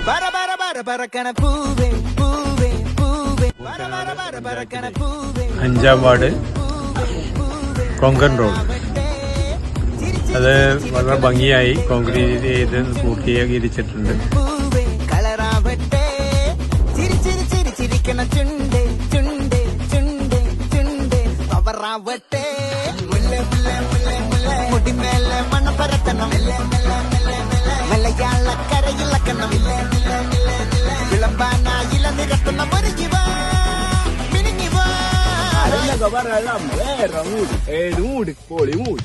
5-ാം ward Konkan road. അത് വളരെ ഭംഗിയായി കോൺക്രീറ്റ് ചെയ്ത് പൂർത്തീകരിച്ചിട്ടുണ്ട്. Mood, mood, mood.